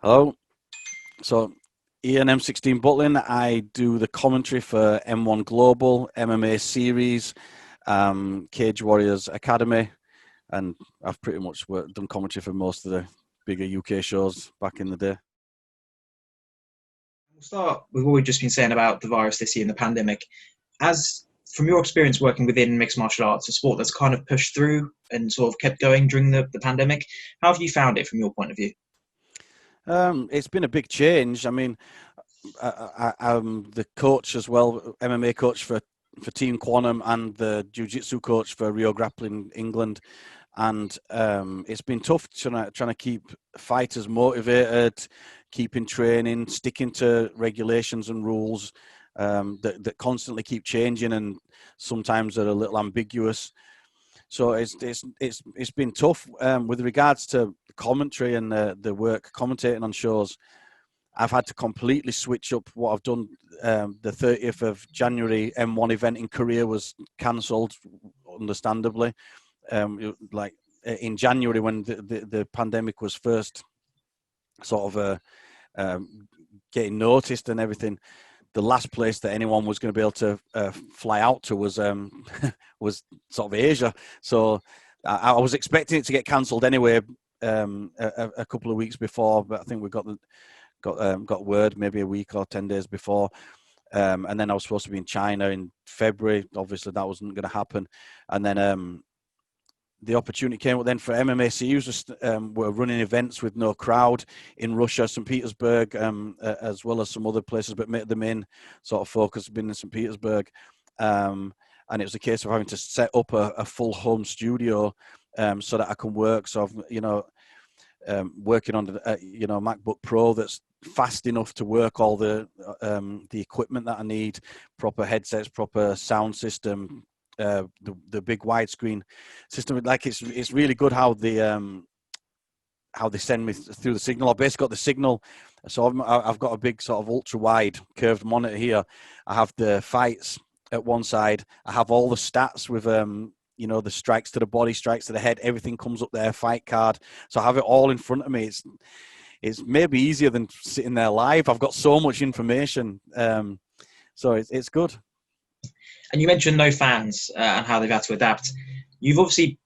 Hello. So, Ian M16 Butlin. I do the commentary for M1 Global, MMA Series, Cage Warriors Academy, and I've pretty much done commentary for most of the bigger UK shows back in the day. We'll start with what we've just been saying about the virus this year and the pandemic. As from your experience working within mixed martial arts, a sport that's kind of pushed through and sort of kept going during the pandemic, how have you found it from your point of view? It's been a big change. I mean, I'm the coach as well, MMA coach for Team Quantum and the Jiu-Jitsu coach for Rio Grappling England. And it's been tough trying to keep fighters motivated, keeping training, sticking to regulations and rules that constantly keep changing and sometimes are a little ambiguous. So it's been tough with regards to commentary and the work commentating on shows. I've had to completely switch up what I've done. The 30th of January M1 event in Korea was cancelled, understandably. Like in January when the pandemic was first sort of getting noticed and everything, the last place that anyone was going to be able to fly out to was was sort of Asia. So I was expecting it to get cancelled anyway a couple of weeks before, but I think we got word maybe a week or 10 days before. And then I was supposed to be in China in February. Obviously, that wasn't going to happen. And then the opportunity came up then for MMA Series. We're running events with no crowd in Russia, St. Petersburg, as well as some other places, but the main sort of focus has been in St. Petersburg. And it was a case of having to set up a full home studio so that I can work. So I've, working on the MacBook Pro that's fast enough to work all the equipment that I need, proper headsets, proper sound system, the big widescreen system. Like it's really good how they send me through the signal. I've basically got the signal, so I've got a big sort of ultra wide curved monitor here. I have the fights at one side. I have all the stats with the strikes to the body, strikes to the head, everything comes up there, fight card. So I have it all in front of me. It's maybe easier than sitting there live. I've got so much information, so it's good. And you mentioned no fans and how they've had to adapt. You've obviously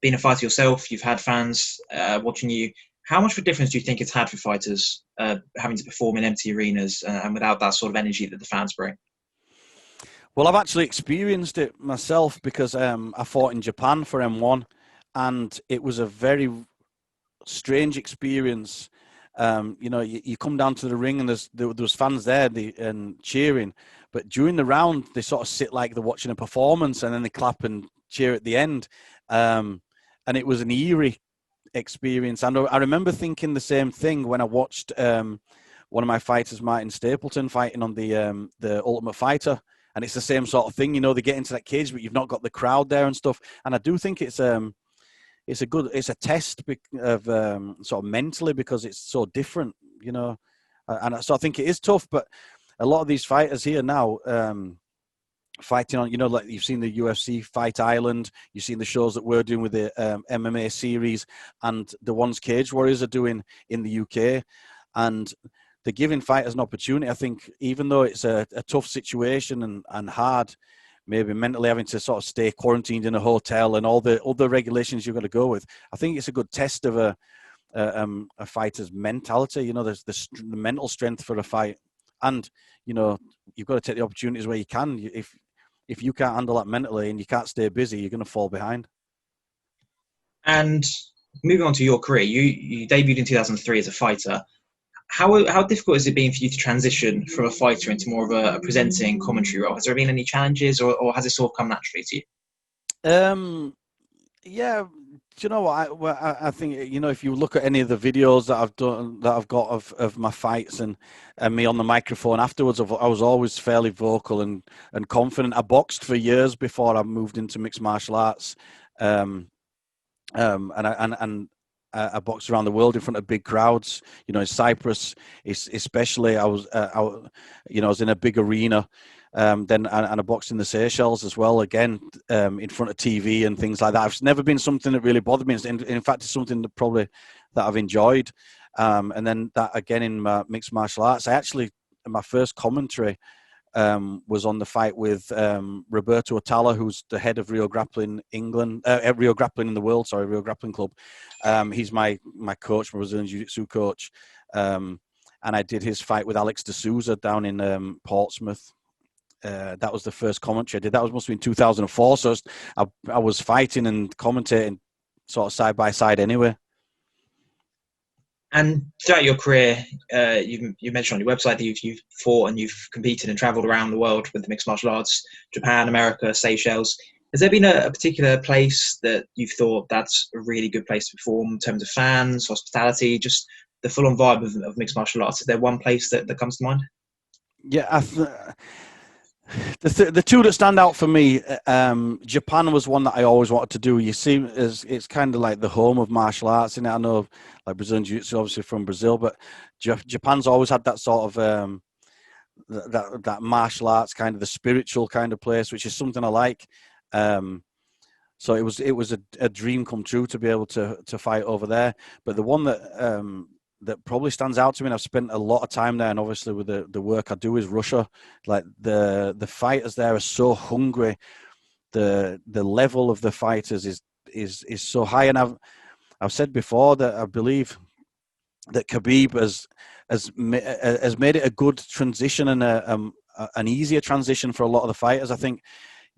been a fighter yourself. You've had fans watching you. How much of a difference do you think it's had for fighters having to perform in empty arenas and without that sort of energy that the fans bring? Well, I've actually experienced it myself because I fought in Japan for M1, and it was a very strange experience. You come down to the ring and there was fans there and cheering, but during the round they sort of sit like they're watching a performance, and then they clap and cheer at the end. And it was an eerie experience. And I remember thinking the same thing when I watched one of my fighters, Martin Stapleton, fighting on the Ultimate Fighter. And it's the same sort of thing, they get into that cage, but you've not got the crowd there and stuff. And I do think it's a test of sort of mentally, because it's so different, And so I think it is tough, but a lot of these fighters here now, fighting on, like you've seen the UFC Fight Island, you've seen the shows that we're doing with the MMA series, and the ones Cage Warriors are doing in the UK, and they're giving fighters an opportunity. I think even though it's a tough situation and hard, maybe mentally having to sort of stay quarantined in a hotel and all the other regulations you've got to go with, I think it's a good test of a fighter's mentality. There's the mental strength for a fight, and you've got to take the opportunities where you can. If you can't handle that mentally and you can't stay busy, you're going to fall behind. And moving on to your career, you debuted in 2003 as a fighter. How difficult has it been for you to transition from a fighter into more of a presenting commentary role? Has there been any challenges, or has it sort of come naturally to you? Yeah. Do you know what? I think, if you look at any of the videos that I've done, that I've got of my fights and me on the microphone afterwards, I was always fairly vocal and confident. I boxed for years before I moved into mixed martial arts. I boxed around the world in front of big crowds, in Cyprus, especially. I was in a big arena. Then I boxed in the Seychelles as well, again, in front of TV and things like that. It's never been something that really bothered me. In fact, it's something that I've enjoyed. And then that again in mixed martial arts. My first commentary was on the fight with Roberto Atala, who's the head of Rio Grappling England, Rio Grappling in the world, Rio Grappling Club. He's my coach, my Brazilian Jiu-Jitsu coach. And I did his fight with Alex de Souza down in Portsmouth. That was the first commentary I did. That must have been 2004. So I was fighting and commentating sort of side by side anyway. And throughout your career, you mentioned on your website that you've fought and you've competed and travelled around the world with mixed martial arts, Japan, America, Seychelles. Has there been a particular place that you've thought that's a really good place to perform in terms of fans, hospitality, just the full-on vibe of mixed martial arts? Is there one place that comes to mind? Yeah, the two that stand out for me, Japan was one that I always wanted to do. You see, it's kind of like the home of martial arts, and I know like Brazilian Jiu-Jitsu, obviously from Brazil, but Japan's always had that sort of that martial arts kind of the spiritual kind of place, which is something I like. So it was a dream come true to be able to fight over there. But the one that probably stands out to me, and I've spent a lot of time there, and obviously with the work I do, is Russia. Like the fighters there are so hungry. The level of the fighters is so high, and I've said before that I believe that Khabib has made it a good transition and an easier transition for a lot of the fighters. I think,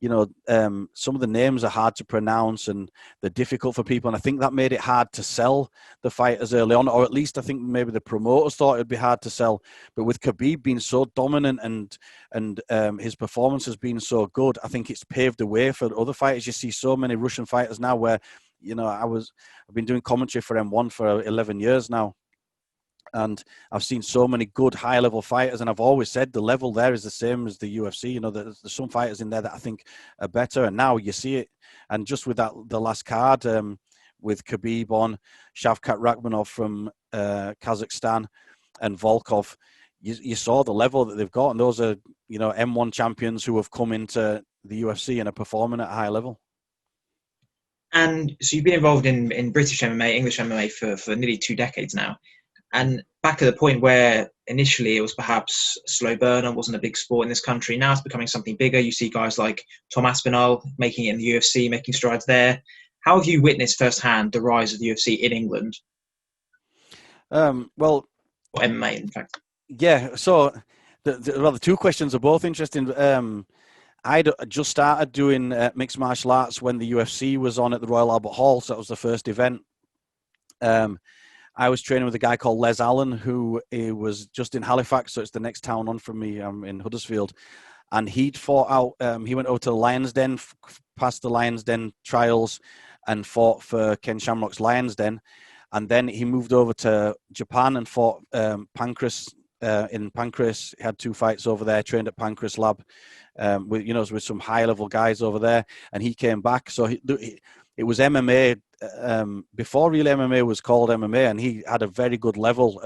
some of the names are hard to pronounce and they're difficult for people. And I think that made it hard to sell the fighters early on, or at least I think maybe the promoters thought it'd be hard to sell. But with Khabib being so dominant and his performance has been so good, I think it's paved the way for other fighters. You see so many Russian fighters now where, I've been doing commentary for M1 for 11 years now. And I've seen so many good high-level fighters, and I've always said the level there is the same as the UFC. There's some fighters in there that I think are better, and now you see it. And just with the last card with Khabib on, Shavkat Rakhmonov from Kazakhstan, and Volkov, you saw the level that they've got, and those are M1 champions who have come into the UFC and are performing at a high level. And so you've been involved in British MMA, English MMA for nearly 2 decades now. And back at the point where initially it was perhaps a slow burner, wasn't a big sport in this country, now it's becoming something bigger. You see guys like Tom Aspinall making it in the UFC, making strides there. How have you witnessed firsthand the rise of the UFC in England? Well, or MMA, in fact. Yeah, so the two questions are both interesting. I just started doing mixed martial arts when the UFC was on at the Royal Albert Hall, so that was the first event. I was training with a guy called Les Allen, who was just in Halifax, so it's the next town on from me. I'm in Huddersfield. And he'd fought out, he went over to the Lion's Den, passed the Lion's Den trials, and fought for Ken Shamrock's Lion's Den. And then he moved over to Japan and fought Pancras in Pancras. He had 2 fights over there, trained at Pancras Lab with some high-level guys over there. And he came back. So it was MMA before real MMA was called MMA, and he had a very good level,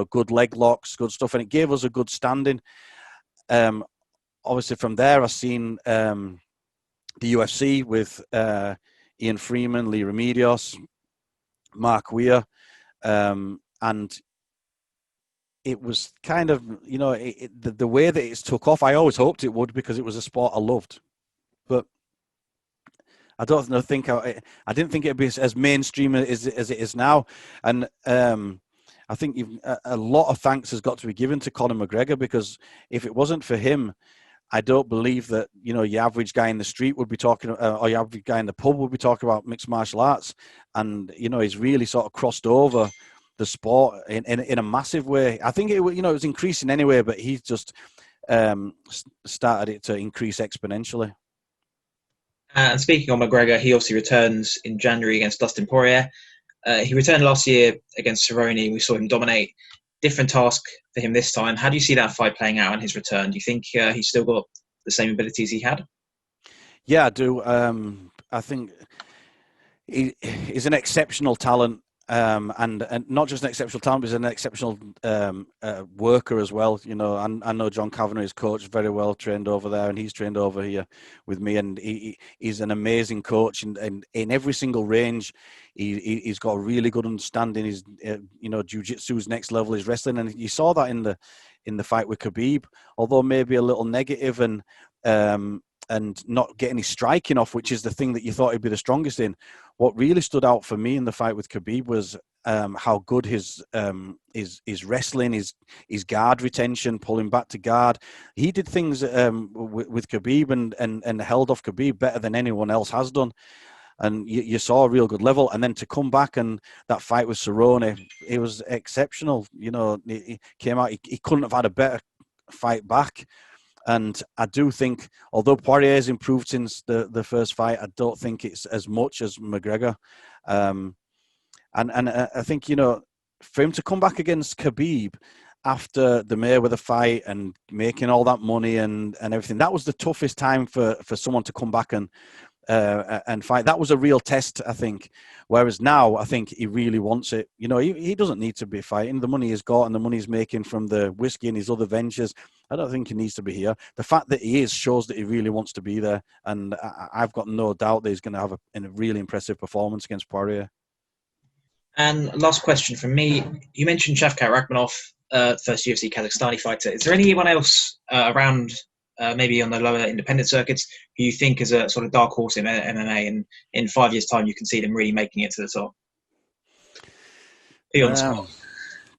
good leg locks, good stuff, and it gave us a good standing. Obviously from there I've seen the UFC with Ian Freeman, Lee Remedios, Mark Weir, and it was kind of, the way that it's took off, I always hoped it would, because it was a sport I loved. But I didn't think it'd be as mainstream as it is now. And I think a lot of thanks has got to be given to Conor McGregor, because if it wasn't for him, I don't believe that, your average guy in the street would be talking, or your average guy in the pub would be talking about mixed martial arts. And, he's really sort of crossed over the sport in a massive way. I think it was increasing anyway, but he's just started it to increase exponentially. And speaking of McGregor, he obviously returns in January against Dustin Poirier. He returned last year against Cerrone. We saw him dominate. Different task for him this time. How do you see that fight playing out in his return? Do you think he's still got the same abilities he had? Yeah, I do. I think he's an exceptional talent. and not just an exceptional talent, but he's an exceptional worker as well. You know, I know John Kavanagh, his coach, very well trained over there, and he's trained over here with me, and he's an amazing coach. And in every single range, he's got a really good understanding. He's you know, jiu-jitsu's next level is wrestling, and you saw that in the fight with Khabib, although maybe a little negative and not getting his striking off, which is the thing that you thought he'd be the strongest in. What really stood out for me in the fight with Khabib was how good his wrestling, his guard retention, pulling back to guard. He did things with Khabib and held off Khabib better than anyone else has done. And you saw a real good level. And then to come back and that fight with Cerrone, it was exceptional. You know, he came out, he couldn't have had a better fight back. And I do think, although Poirier has improved since the first fight, I don't think it's as much as McGregor. And I think, you know, for him to come back against Khabib after the Mayweather fight and making all that money and everything, that was the toughest time for someone to come back and fight. That was a real test, I think. Whereas now, I think he really wants it. You know, he doesn't need to be fighting. The money he's got and the money he's making from the whiskey and his other ventures, I don't think he needs to be here. The fact that he is shows that he really wants to be there. And I've got no doubt that he's going to have a really impressive performance against Poirier. And last question from me. You mentioned Shavkat Rakhmonov, first UFC Kazakhstani fighter. Is there anyone else around, maybe on the lower independent circuits, who you think is a sort of dark horse in MMA, and in 5 years' time you can see them really making it to the top? Be on the spot.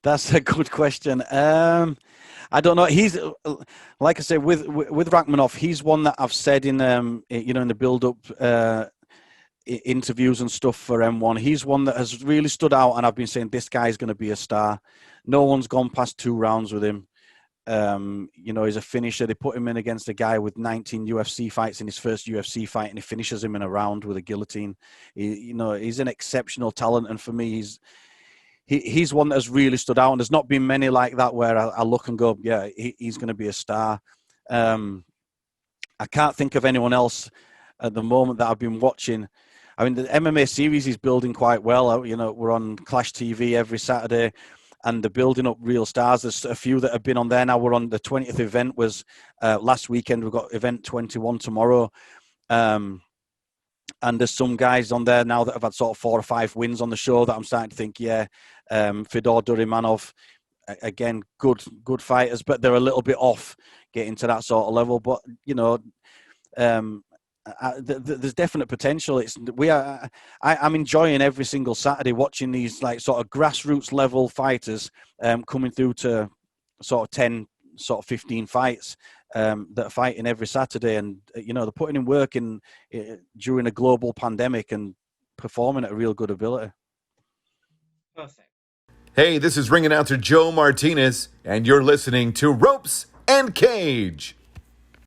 That's a good question. I don't know. He's, like I said, with Rakhmonov, he's one that I've said in you know, in the build-up interviews and stuff for M1. He's one that has really stood out, and I've been saying this guy's going to be a star. No one's gone past 2 rounds with him. You know, he's a finisher. They put him in against a guy with 19 UFC fights in his first UFC fight, and he finishes him in a round with a guillotine. You know, he's an exceptional talent, and for me, he's one that has really stood out. And there's not been many like that where I look and go, yeah, he's going to be a star. I can't think of anyone else at the moment that I've been watching. I mean, the MMA series is building quite well. You know, we're on Clash TV every Saturday, and they're building up real stars. There's a few that have been on there now. We're on the 20th event was last weekend. We've got event 21 tomorrow. And there's some guys on there now that have had sort of 4 or 5 wins on the show that I'm starting to think, yeah, Fedor Durimanov, again, good fighters, but they're a little bit off getting to that sort of level. But, you know, there's definite potential. I'm enjoying every single Saturday watching these like sort of grassroots level fighters coming through to sort of 10, sort of 15 fights that are fighting every Saturday, and you know, they're putting in work during a global pandemic and performing at a real good ability. Perfect. Hey, this is ring announcer Joe Martinez, and you're listening to Ropes and Cage.